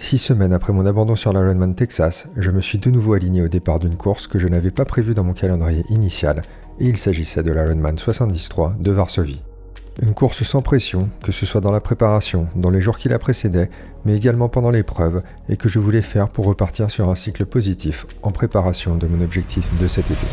6 semaines après mon abandon sur l'Ironman Texas, je me suis de nouveau aligné au départ d'une course que je n'avais pas prévue dans mon calendrier initial, et il s'agissait de l'Ironman 73 de Varsovie. Une course sans pression, que ce soit dans la préparation, dans les jours qui la précédaient, mais également pendant l'épreuve, et que je voulais faire pour repartir sur un cycle positif en préparation de mon objectif de cet été.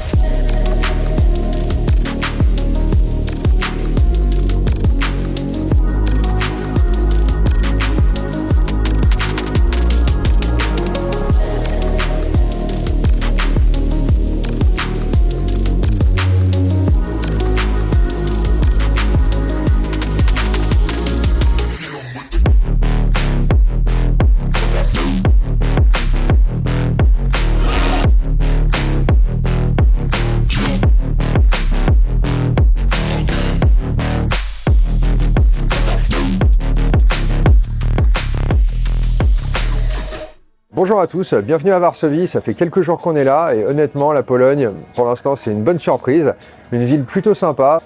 Bonjour à tous, bienvenue à Varsovie, ça fait quelques jours qu'on est là et honnêtement la Pologne pour l'instant c'est une bonne surprise, une ville plutôt sympa.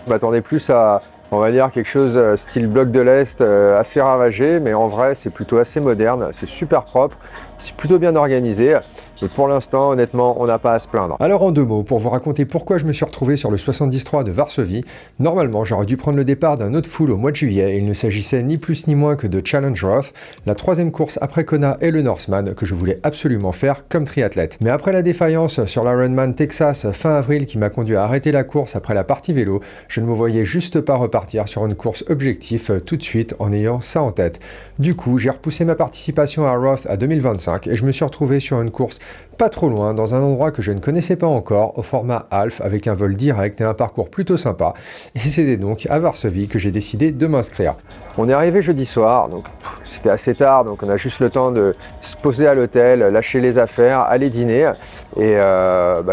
Je m'attendais plus à, on va dire, quelque chose style bloc de l'Est assez ravagé, mais en vrai c'est plutôt assez moderne, c'est super propre, c'est plutôt bien organisé et pour l'instant honnêtement on n'a pas à se plaindre. Alors en deux mots, pour vous raconter pourquoi je me suis retrouvé sur le 73 de Varsovie, normalement j'aurais dû prendre le départ d'un autre full au mois de juillet et il ne s'agissait ni plus ni moins que de Challenge Roth, la troisième course après Kona et le Norseman que je voulais absolument faire comme triathlète. Mais après la défaillance sur l'Ironman Texas fin avril qui m'a conduit à arrêter la course après la partie vélo, je ne me voyais juste pas repartir sur une course objectif tout de suite en ayant ça en tête. Du coup, j'ai repoussé ma participation à Roth à 2025 et je me suis retrouvé sur une course pas trop loin, dans un endroit que je ne connaissais pas encore, au format half, avec un vol direct et un parcours plutôt sympa. Et c'était donc à Varsovie que j'ai décidé de m'inscrire. On est arrivé jeudi soir, donc c'était assez tard, donc on a juste le temps de se poser à l'hôtel, lâcher les affaires, aller dîner et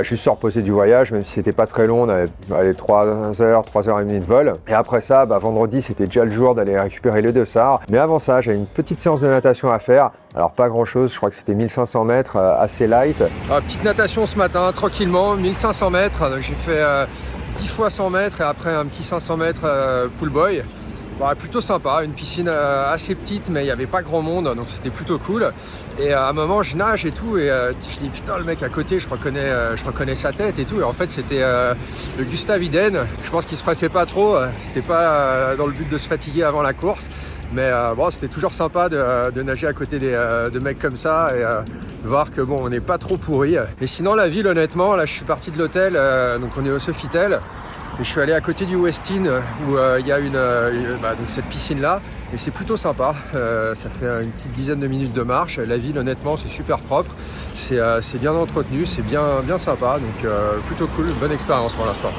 juste se reposer du voyage, même si c'était pas très long, on avait 3h30 de vol. Et après ça, vendredi c'était déjà le jour d'aller récupérer le dossard. Mais avant ça, j'avais une petite séance de natation à faire. Alors pas grand chose, je crois que c'était 1500 mètres, assez light. Petite natation ce matin, tranquillement, 1500 mètres, j'ai fait 10 fois 100 mètres et après un petit 500 mètres pool boy. Plutôt sympa, une piscine assez petite mais il n'y avait pas grand monde donc c'était plutôt cool. Et à un moment je nage et tout et je dis putain le mec à côté je reconnais sa tête et tout et en fait c'était le Gustav Iden. Je pense qu'il se pressait pas trop, c'était pas dans le but de se fatiguer avant la course. Mais c'était toujours sympa de nager à côté de mecs comme ça et de voir que on n'est pas trop pourri. Et sinon la ville honnêtement, là je suis parti de l'hôtel, donc on est au Sofitel. Et je suis allé à côté du Westin où il y a donc cette piscine là et c'est plutôt sympa, ça fait une petite dizaine de minutes de marche. La ville honnêtement c'est super propre, c'est bien entretenu, c'est bien sympa donc plutôt cool, bonne expérience pour l'instant.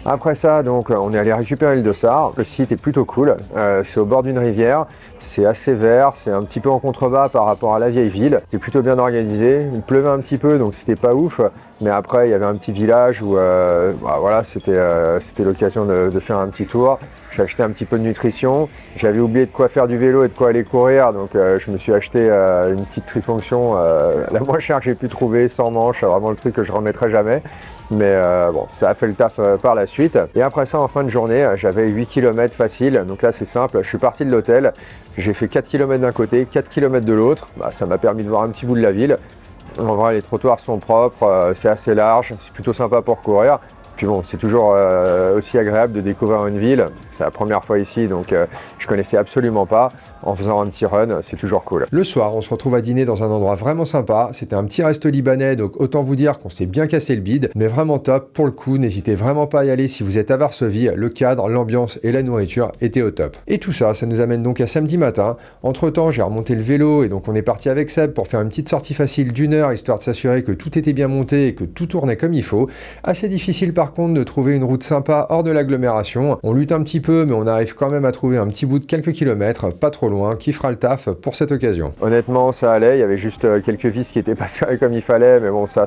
Après ça, donc, on est allé récupérer le dossard. Le site est plutôt cool. C'est au bord d'une rivière. C'est assez vert. C'est un petit peu en contrebas par rapport à la vieille ville. C'est plutôt bien organisé. Il pleuvait un petit peu, donc c'était pas ouf. Mais après, il y avait un petit village où c'était l'occasion de faire un petit tour. J'ai acheté un petit peu de nutrition. J'avais oublié de quoi faire du vélo et de quoi aller courir. Donc, je me suis acheté une petite trifonction, la moins chère que j'ai pu trouver, sans manche. Vraiment le truc que je remettrai jamais. Mais ça a fait le taf par la suite. Et après ça, en fin de journée, j'avais 8 km facile. Donc là, c'est simple. Je suis parti de l'hôtel. J'ai fait 4 km d'un côté, 4 km de l'autre. Ça m'a permis de voir un petit bout de la ville. En vrai, les trottoirs sont propres, c'est assez large, c'est plutôt sympa pour courir. Puis c'est toujours aussi agréable de découvrir une ville. C'est la première fois ici, donc je connaissais absolument pas. En faisant un petit run, c'est toujours cool. Le soir, on se retrouve à dîner dans un endroit vraiment sympa. C'était un petit resto libanais, donc autant vous dire qu'on s'est bien cassé le bide, mais vraiment top. Pour le coup, n'hésitez vraiment pas à y aller si vous êtes à Varsovie. Le cadre, l'ambiance et la nourriture étaient au top. Et tout ça, ça nous amène donc à samedi matin. Entre temps, j'ai remonté le vélo et donc on est parti avec Seb pour faire une petite sortie facile d'1 heure, histoire de s'assurer que tout était bien monté et que tout tournait comme il faut. Assez difficile par contre de trouver une route sympa hors de l'agglomération. On lutte un petit peu, mais on arrive quand même à trouver un petit bout de quelques kilomètres, pas trop loin, qui fera le taf pour cette occasion. Honnêtement, ça allait. Il y avait juste quelques vis qui étaient pas serrées comme il fallait, mais ça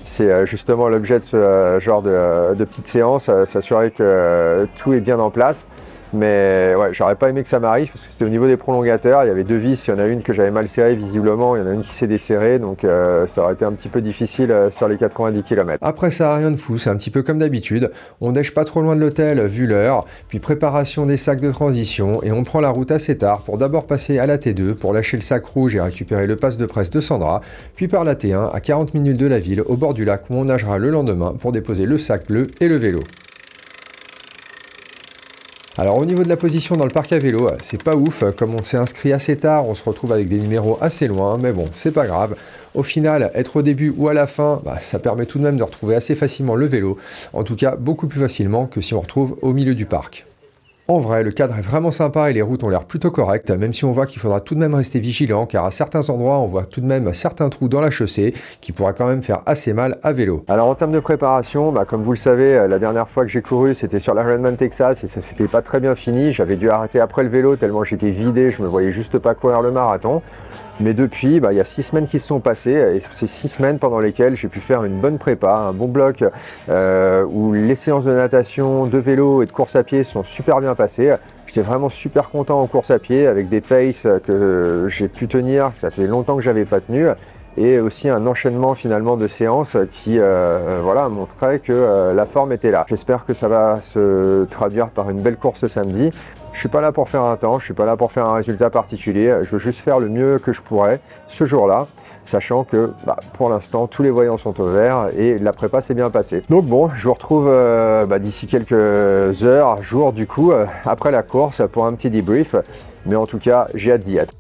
c'est justement l'objet de ce genre de petite séance, s'assurer que tout est bien en place. Mais ouais, j'aurais pas aimé que ça m'arrive parce que c'était au niveau des prolongateurs. Il y avait 2 vis, il y en a une que j'avais mal serrée visiblement, il y en a une qui s'est desserrée, donc ça aurait été un petit peu difficile sur les 90 km. Après ça, rien de fou, c'est un petit peu comme d'habitude. On dèche pas trop loin de l'hôtel vu l'heure, puis préparation des sacs de transition et on prend la route assez tard pour d'abord passer à la T2 pour lâcher le sac rouge et récupérer le pass de presse de Sandra, puis par la T1 à 40 minutes de la ville au bord du lac où on nagera le lendemain pour déposer le sac bleu et le vélo. Alors au niveau de la position dans le parc à vélo, c'est pas ouf, comme on s'est inscrit assez tard, on se retrouve avec des numéros assez loin, mais bon, c'est pas grave. Au final, être au début ou à la fin, ça permet tout de même de retrouver assez facilement le vélo, en tout cas beaucoup plus facilement que si on retrouve au milieu du parc. En vrai, le cadre est vraiment sympa et les routes ont l'air plutôt correctes, même si on voit qu'il faudra tout de même rester vigilant, car à certains endroits, on voit tout de même certains trous dans la chaussée qui pourraient quand même faire assez mal à vélo. Alors en termes de préparation, comme vous le savez, la dernière fois que j'ai couru, c'était sur l'Ironman Texas et ça s'était pas très bien fini. J'avais dû arrêter après le vélo tellement j'étais vidé, je me voyais juste pas courir le marathon. Mais depuis, il y a 6 semaines qui se sont passées et c'est 6 semaines pendant lesquelles j'ai pu faire une bonne prépa, un bon bloc où les séances de natation, de vélo et de course à pied sont super bien passées. J'étais vraiment super content en course à pied avec des paces que j'ai pu tenir, ça faisait longtemps que j'avais pas tenu. Et aussi un enchaînement finalement de séances qui montrait que la forme était là. J'espère que ça va se traduire par une belle course samedi. Je suis pas là pour faire un temps, je suis pas là pour faire un résultat particulier, je veux juste faire le mieux que je pourrais ce jour-là, sachant que pour l'instant tous les voyants sont au vert et la prépa s'est bien passée. Donc bon, je vous retrouve d'ici quelques heures, jours du coup, après la course pour un petit débrief, mais en tout cas j'ai hâte d'y être.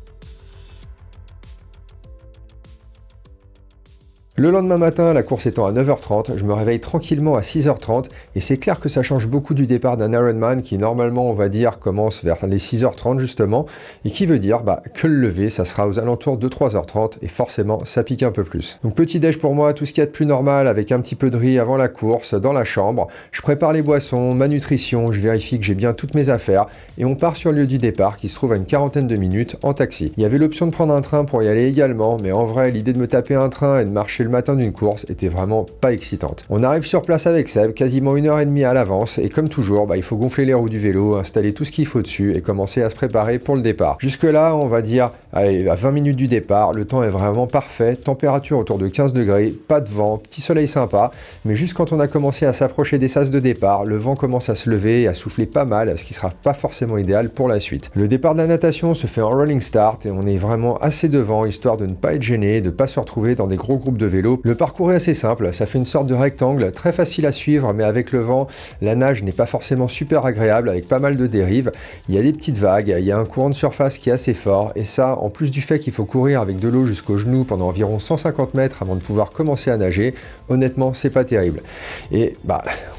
Le lendemain matin, la course étant à 9h30, je me réveille tranquillement à 6h30 et c'est clair que ça change beaucoup du départ d'un Ironman qui normalement on va dire commence vers les 6h30 justement et qui veut dire que le lever ça sera aux alentours de 3h30 et forcément ça pique un peu plus. Donc petit déj pour moi, tout ce qu'il y a de plus normal avec un petit peu de riz avant la course dans la chambre, je prépare les boissons, ma nutrition, je vérifie que j'ai bien toutes mes affaires et on part sur le lieu du départ qui se trouve à une quarantaine de minutes en taxi. Il y avait l'option de prendre un train pour y aller également mais en vrai l'idée de me taper un train et de marcher le matin d'une course était vraiment pas excitante. On arrive sur place avec Seb, quasiment 1h30 à l'avance, et comme toujours, il faut gonfler les roues du vélo, installer tout ce qu'il faut dessus et commencer à se préparer pour le départ. Jusque là, on va dire, allez, à 20 minutes du départ, le temps est vraiment parfait, température autour de 15 degrés, pas de vent, petit soleil sympa, mais juste quand on a commencé à s'approcher des sas de départ, le vent commence à se lever et à souffler pas mal, ce qui sera pas forcément idéal pour la suite. Le départ de la natation se fait en rolling start et on est vraiment assez devant, histoire de ne pas être gêné, de pas se retrouver dans des gros groupes de vélo. Le parcours est assez simple, ça fait une sorte de rectangle, très facile à suivre, mais avec le vent, la nage n'est pas forcément super agréable, avec pas mal de dérives. Il y a des petites vagues, il y a un courant de surface qui est assez fort, et ça, en plus du fait qu'il faut courir avec de l'eau jusqu'aux genoux pendant environ 150 mètres avant de pouvoir commencer à nager, honnêtement, c'est pas terrible. Et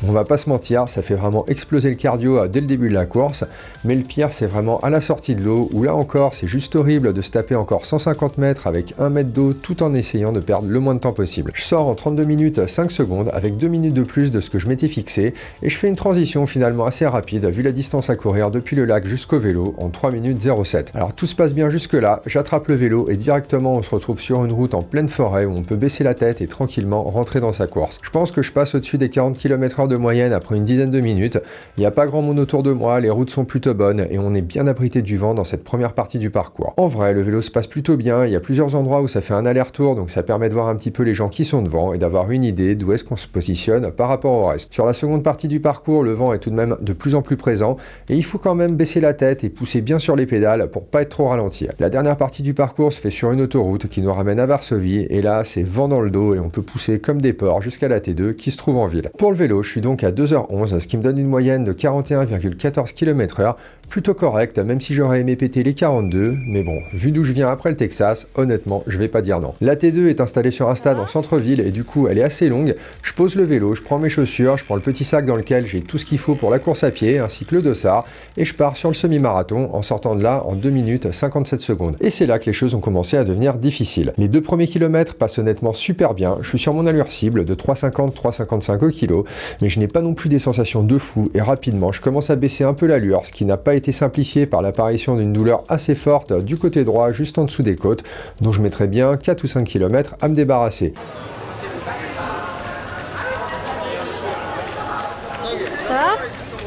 on va pas se mentir, ça fait vraiment exploser le cardio dès le début de la course, mais le pire, c'est vraiment à la sortie de l'eau, où là encore, c'est juste horrible de se taper encore 150 mètres avec 1 mètre d'eau tout en essayant de perdre le moins de temps possible. Je sors en 32 minutes 5 secondes avec 2 minutes de plus de ce que je m'étais fixé et je fais une transition finalement assez rapide vu la distance à courir depuis le lac jusqu'au vélo en 3 minutes 07. Alors tout se passe bien jusque là, j'attrape le vélo et directement on se retrouve sur une route en pleine forêt où on peut baisser la tête et tranquillement rentrer dans sa course. Je pense que je passe au-dessus des 40 km/h de moyenne après une dizaine de minutes. Il n'y a pas grand monde autour de moi, les routes sont plutôt bonnes et on est bien abrité du vent dans cette première partie du parcours. En vrai, le vélo se passe plutôt bien, il y a plusieurs endroits où ça fait un aller-retour donc ça permet de voir un petit peu les gens qui sont devant et d'avoir une idée d'où est-ce qu'on se positionne par rapport au reste. Sur la seconde partie du parcours, le vent est tout de même de plus en plus présent et il faut quand même baisser la tête et pousser bien sur les pédales pour pas être trop ralenti. La dernière partie du parcours se fait sur une autoroute qui nous ramène à Varsovie et là c'est vent dans le dos et on peut pousser comme des porcs jusqu'à la T2 qui se trouve en ville. Pour le vélo, je suis donc à 2h11, ce qui me donne une moyenne de 41,14 km/h, plutôt correct, même si j'aurais aimé péter les 42, mais bon, vu d'où je viens après le Texas, honnêtement, je vais pas dire non. La T2 est installée sur un stade en centre-ville et du coup, elle est assez longue. Je pose le vélo, je prends mes chaussures, je prends le petit sac dans lequel j'ai tout ce qu'il faut pour la course à pied, ainsi que le dossard, et je pars sur le semi-marathon en sortant de là en 2 minutes 57 secondes. Et c'est là que les choses ont commencé à devenir difficiles. Les 2 premiers kilomètres passent honnêtement super bien, je suis sur mon allure cible de 3,50-3,55 au kilo, mais je n'ai pas non plus des sensations de fou et rapidement, je commence à baisser un peu l'allure, ce qui n'a pas été simplifié par l'apparition d'une douleur assez forte du côté droit juste en dessous des côtes, dont je mettrais bien 4 ou 5 km à me débarrasser.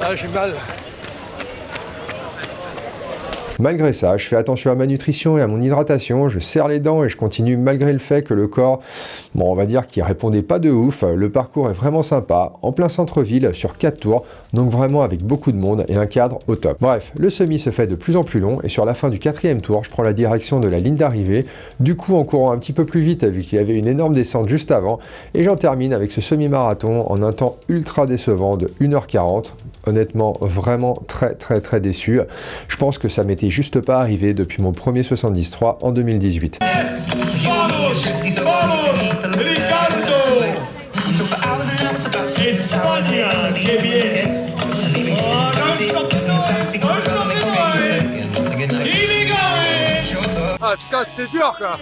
Ah, j'ai mal. Malgré ça, je fais attention à ma nutrition et à mon hydratation, je serre les dents et je continue malgré le fait que le corps, bon, on va dire qu'il répondait pas de ouf. Le parcours est vraiment sympa, en plein centre-ville, sur 4 tours, donc vraiment avec beaucoup de monde et un cadre au top. Bref, le semi se fait de plus en plus long et sur la fin du 4e tour, je prends la direction de la ligne d'arrivée, du coup en courant un petit peu plus vite vu qu'il y avait une énorme descente juste avant, et j'en termine avec ce semi-marathon en un temps ultra décevant de 1h40. Honnêtement, vraiment très déçu. Je pense que ça m'était juste pas arrivé depuis mon premier 73 en 2018. Ah putain, c'était dur quoi.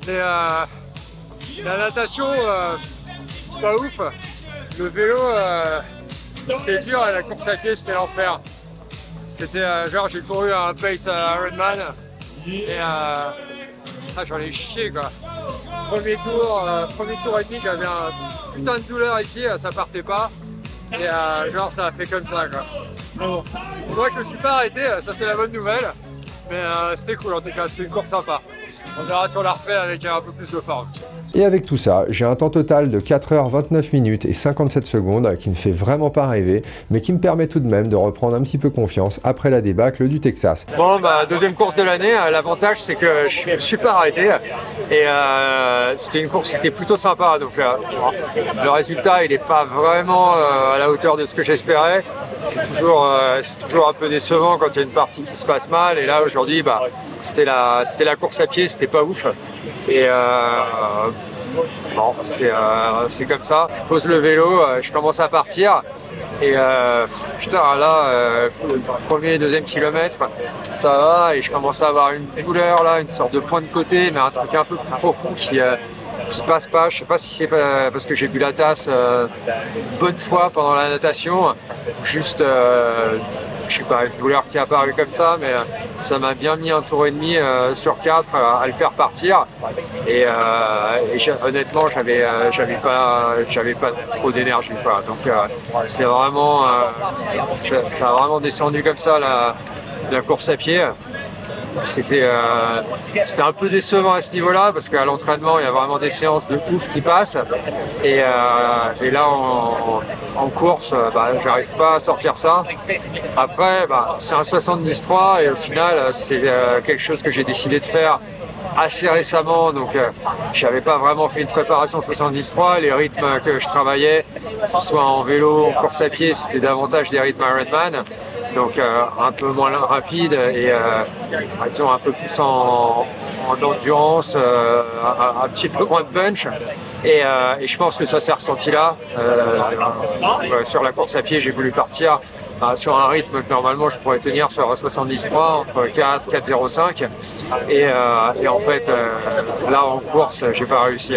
Et la natation, pas ouf. Le vélo, c'était dur et la course à pied, c'était l'enfer. C'était genre, j'ai couru à un pace Ironman et j'en ai chié quoi. Premier tour et demi, j'avais un putain de douleur ici, ça partait pas. Et genre, ça a fait comme ça quoi. Bon, moi, je me suis pas arrêté, ça c'est la bonne nouvelle. Mais c'était cool en tout cas, c'était une course sympa. On verra si on la refait avec un peu plus de forme. Et avec tout ça, j'ai un temps total de 4h29 minutes et 57 secondes qui ne fait vraiment pas rêver, mais qui me permet tout de même de reprendre un petit peu confiance après la débâcle du Texas. Bon, deuxième course de l'année, l'avantage c'est que je ne me suis pas arrêté et c'était une course qui était plutôt sympa, donc le résultat il n'est pas vraiment à la hauteur de ce que j'espérais. C'est toujours un peu décevant quand il y a une partie qui se passe mal, et là aujourd'hui c'était la course à pied, c'était pas ouf. Et bon, c'est comme ça. Je pose le vélo, je commence à partir. Et putain, là, le premier et deuxième kilomètre, ça va. Et je commence à avoir une douleur, là, une sorte de point de côté, mais un truc un peu plus profond qui passe pas. Je sais pas si c'est parce que j'ai bu la tasse une bonne fois pendant la natation. Juste, je sais pas, une douleur qui est apparue comme ça, mais ça m'a bien mis un tour et demi sur 4 à le faire partir. Et honnêtement, j'avais pas trop d'énergie, quoi. Donc c'est vraiment, ça a vraiment descendu comme ça la course à pied. C'était un peu décevant à ce niveau-là parce qu'à l'entraînement il y a vraiment des séances de ouf qui passent et là en course j'arrive pas à sortir ça. Après c'est un 73 et au final c'est quelque chose que j'ai décidé de faire assez récemment, donc j'avais pas vraiment fait une préparation 73. Les rythmes que je travaillais, que ce soit en vélo, en course à pied, c'était davantage des rythmes Ironman, donc un peu moins rapide et disons un peu plus en endurance, un petit peu moins de punch. Et je pense que ça s'est ressenti là. Sur la course à pied, j'ai voulu partir sur un rythme que normalement je pourrais tenir sur 73 entre 4,05 et en fait là en course j'ai pas réussi.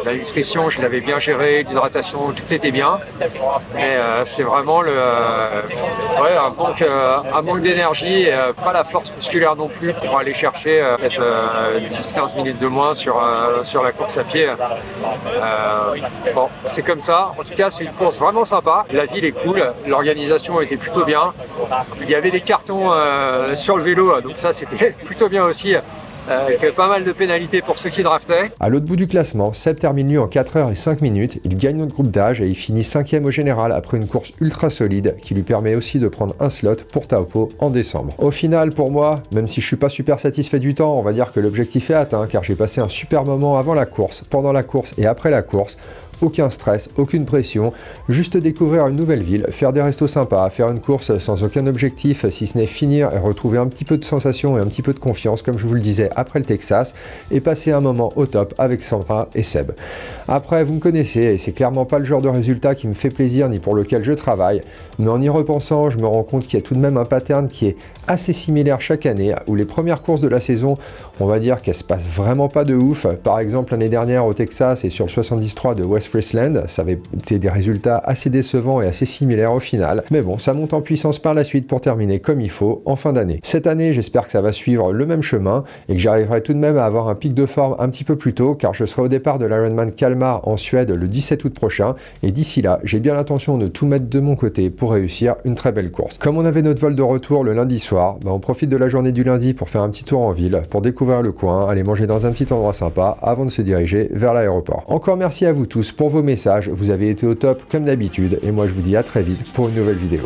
La nutrition je l'avais bien gérée, l'hydratation tout était bien, mais c'est vraiment un manque d'énergie, pas la force musculaire non plus pour aller chercher peut-être 10-15 minutes de moins sur la course à pied. Bon, c'est comme ça. En tout cas, c'est une course vraiment sympa. La ville est cool, l'organisation était plutôt bien. Il y avait des cartons sur le vélo, donc ça c'était plutôt bien aussi. Avec pas mal de pénalités pour ceux qui draftaient. À l'autre bout du classement, Seb termine lui en 4h05. Il gagne notre groupe d'âge et il finit 5e au général après une course ultra solide qui lui permet aussi de prendre un slot pour Taupo en décembre. Au final, pour moi, même si je suis pas super satisfait du temps, on va dire que l'objectif est atteint car j'ai passé un super moment avant la course, pendant la course et après la course. Aucun stress, aucune pression, juste découvrir une nouvelle ville, faire des restos sympas, faire une course sans aucun objectif, si ce n'est finir et retrouver un petit peu de sensation et un petit peu de confiance, comme je vous le disais, après le Texas, et passer un moment au top avec Sandra et Seb. Après, vous me connaissez, et c'est clairement pas le genre de résultat qui me fait plaisir ni pour lequel je travaille, mais en y repensant, je me rends compte qu'il y a tout de même un pattern qui est assez similaire chaque année, où les premières courses de la saison, on va dire qu'elles se passent vraiment pas de ouf. Par exemple, l'année dernière au Texas et sur le 73 de West Friesland. Ça avait été des résultats assez décevants et assez similaires au final. Mais bon, ça monte en puissance par la suite pour terminer comme il faut en fin d'année. Cette année, j'espère que ça va suivre le même chemin et que j'arriverai tout de même à avoir un pic de forme un petit peu plus tôt, car je serai au départ de l'Ironman Kalmar en Suède le 17 août prochain. Et d'ici là, j'ai bien l'intention de tout mettre de mon côté pour réussir une très belle course. Comme on avait notre vol de retour le lundi soir, on profite de la journée du lundi pour faire un petit tour en ville, pour découvrir le coin, aller manger dans un petit endroit sympa avant de se diriger vers l'aéroport. Encore merci à vous tous pour vos messages, vous avez été au top comme d'habitude et moi je vous dis à très vite pour une nouvelle vidéo.